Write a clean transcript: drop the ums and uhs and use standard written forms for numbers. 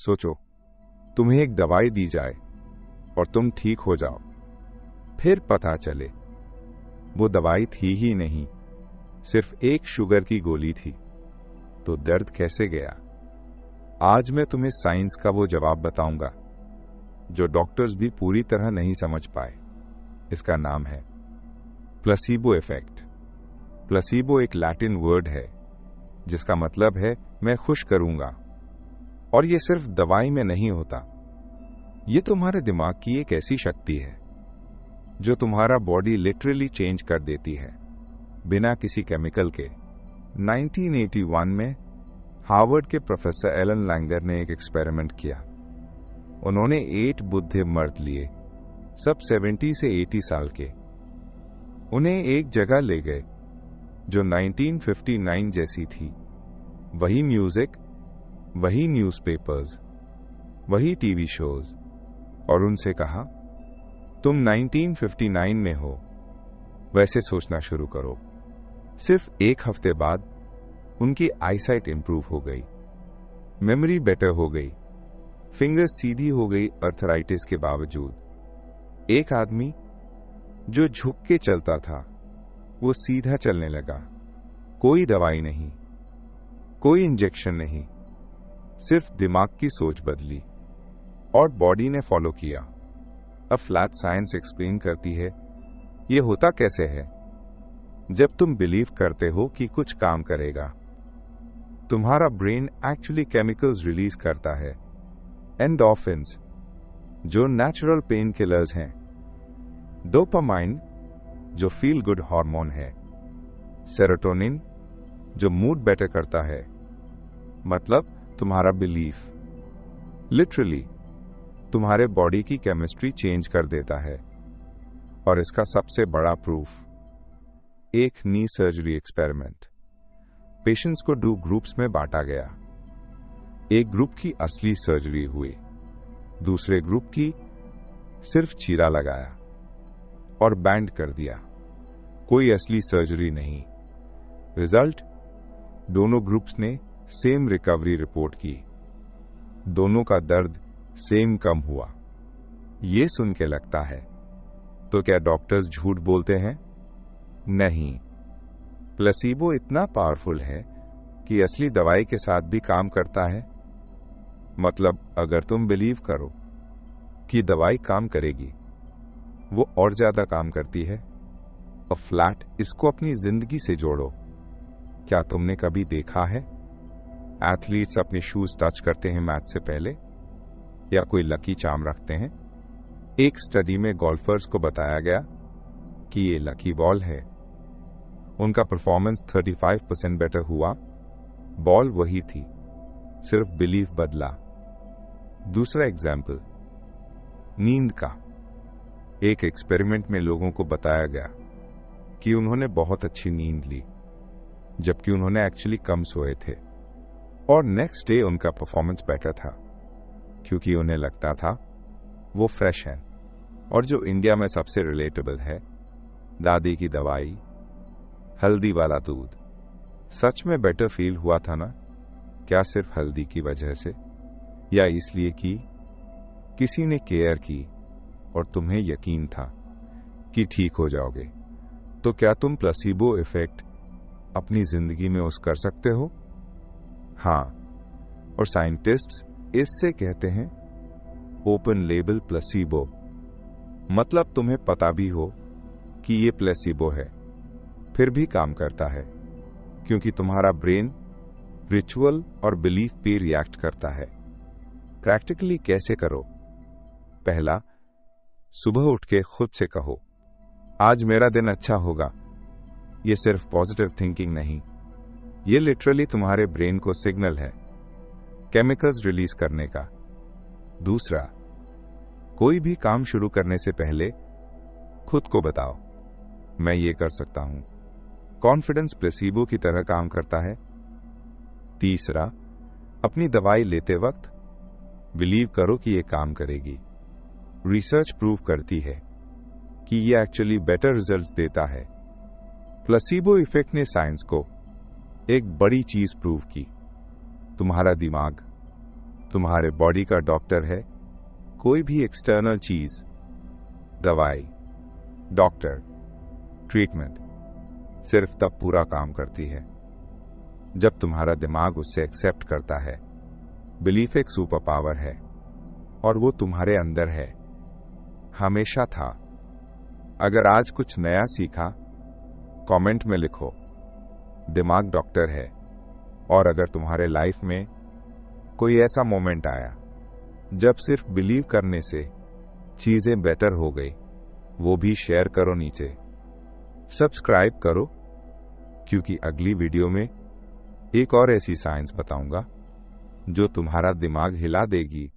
सोचो, तुम्हें एक दवाई दी जाए और तुम ठीक हो जाओ, फिर पता चले वो दवाई थी ही नहीं, सिर्फ एक शुगर की गोली थी, तो दर्द कैसे गया? आज मैं तुम्हें साइंस का वो जवाब बताऊंगा जो डॉक्टर्स भी पूरी तरह नहीं समझ पाए। इसका नाम है प्लेसीबो इफेक्ट। प्लेसीबो एक लैटिन वर्ड है जिसका मतलब है मैं खुश करूंगा, और ये सिर्फ दवाई में नहीं होता। ये तुम्हारे दिमाग की एक ऐसी शक्ति है जो तुम्हारा बॉडी लिटरली चेंज कर देती है बिना किसी केमिकल के। 1981 में हार्वर्ड के प्रोफेसर एलन लैंगर ने एक एक्सपेरिमेंट किया। उन्होंने 8 बुद्धे मर्द लिए, सब 70 से 80 साल के। उन्हें एक जगह ले गए जो 1959 जैसी थी। वही म्यूजिक, वही न्यूज़पेपर्स, वही टीवी शोज, और उनसे कहा, तुम 1959 में हो, वैसे सोचना शुरू करो। सिर्फ एक हफ्ते बाद उनकी आईसाइट इंप्रूव हो गई, मेमोरी बेटर हो गई, फिंगर्स सीधी हो गई अर्थराइटिस के बावजूद। एक आदमी जो झुक के चलता था वो सीधा चलने लगा। कोई दवाई नहीं, कोई इंजेक्शन नहीं, सिर्फ दिमाग की सोच बदली और बॉडी ने फॉलो किया। अब फ्लैट साइंस एक्सप्लेन करती है ये होता कैसे है। जब तुम बिलीव करते हो कि कुछ काम करेगा, तुम्हारा ब्रेन एक्चुअली केमिकल्स रिलीज करता है। एंडोर्फिन्स जो नेचुरल पेन किलर्स हैं, डोपामाइन जो फील गुड हार्मोन है, सेरोटोनिन जो मूड बेटर करता है। मतलब तुम्हारा बिलीफ लिटरली तुम्हारे बॉडी की केमिस्ट्री चेंज कर देता है। और इसका सबसे बड़ा प्रूफ, एक नी सर्जरी एक्सपेरिमेंट। पेशेंट्स को 2 ग्रुप्स में बांटा गया। एक ग्रुप की असली सर्जरी हुई, दूसरे ग्रुप की सिर्फ चीरा लगाया और बैंड कर दिया, कोई असली सर्जरी नहीं। रिजल्ट, दोनों ग्रुप्स ने सेम रिकवरी रिपोर्ट की, दोनों का दर्द सेम कम हुआ। ये सुन के लगता है तो क्या डॉक्टर्स झूठ बोलते हैं? नहीं, प्लेसीबो इतना पावरफुल है कि असली दवाई के साथ भी काम करता है। मतलब अगर तुम बिलीव करो कि दवाई काम करेगी, वो और ज्यादा काम करती है। और फ्लैट इसको अपनी जिंदगी से जोड़ो। क्या तुमने कभी देखा है एथलीट्स अपने शूज टच करते हैं मैच से पहले, या कोई लकी चार्म रखते हैं? एक स्टडी में गोल्फर्स को बताया गया कि ये लकी बॉल है। उनका परफॉर्मेंस 35% बेटर हुआ। बॉल वही थी, सिर्फ बिलीफ बदला। दूसरा एग्जाम्पल, नींद का। एक एक्सपेरिमेंट में लोगों को बताया गया कि उन्होंने बहुत अच्छी नींद ली, जबकि उन्होंने एक्चुअली कम सोए थे, और नेक्स्ट डे उनका परफॉर्मेंस बेटर था क्योंकि उन्हें लगता था वो फ्रेश हैं। और जो इंडिया में सबसे रिलेटेबल है, दादी की दवाई, हल्दी वाला दूध। सच में बेटर फील हुआ था ना? क्या सिर्फ हल्दी की वजह से, या इसलिए कि किसी ने केयर की और तुम्हें यकीन था कि ठीक हो जाओगे? तो क्या तुम प्लेसीबो इफेक्ट अपनी जिंदगी में उस कर सकते हो? हाँ, और साइंटिस्ट्स इससे कहते हैं ओपन लेबल प्लेसीबो। मतलब तुम्हें पता भी हो कि ये प्लेसीबो है, फिर भी काम करता है क्योंकि तुम्हारा ब्रेन रिचुअल और बिलीफ पे रिएक्ट करता है। प्रैक्टिकली कैसे करो? पहला, सुबह उठ के खुद से कहो, आज मेरा दिन अच्छा होगा। ये सिर्फ पॉजिटिव थिंकिंग नहीं, ये लिटरली तुम्हारे ब्रेन को सिग्नल है केमिकल्स रिलीज करने का। दूसरा, कोई भी काम शुरू करने से पहले खुद को बताओ, मैं ये कर सकता हूं। कॉन्फिडेंस प्लेसीबो की तरह काम करता है। तीसरा, अपनी दवाई लेते वक्त बिलीव करो कि ये काम करेगी। रिसर्च प्रूव करती है कि ये एक्चुअली बेटर रिजल्ट्स देता है। प्लेसीबो इफेक्ट ने साइंस को एक बड़ी चीज प्रूव की, तुम्हारा दिमाग, तुम्हारे बॉडी का डॉक्टर है कोई भी एक्सटर्नल चीज, दवाई, डॉक्टर, ट्रीटमेंट सिर्फ तब पूरा काम करती है जब तुम्हारा दिमाग उससे एक्सेप्ट करता है। बिलीफ एक सुपर पावर है और वो तुम्हारे अंदर है, हमेशा था। अगर आज कुछ नया सीखा कमेंट में लिखो, दिमाग डॉक्टर है। और अगर तुम्हारे लाइफ में कोई ऐसा मोमेंट आया जब सिर्फ बिलीव करने से चीजें बेटर हो गई, वो भी शेयर करो नीचे। सब्सक्राइब करो, क्योंकि अगली वीडियो में एक और ऐसी साइंस बताऊंगा जो तुम्हारा दिमाग हिला देगी।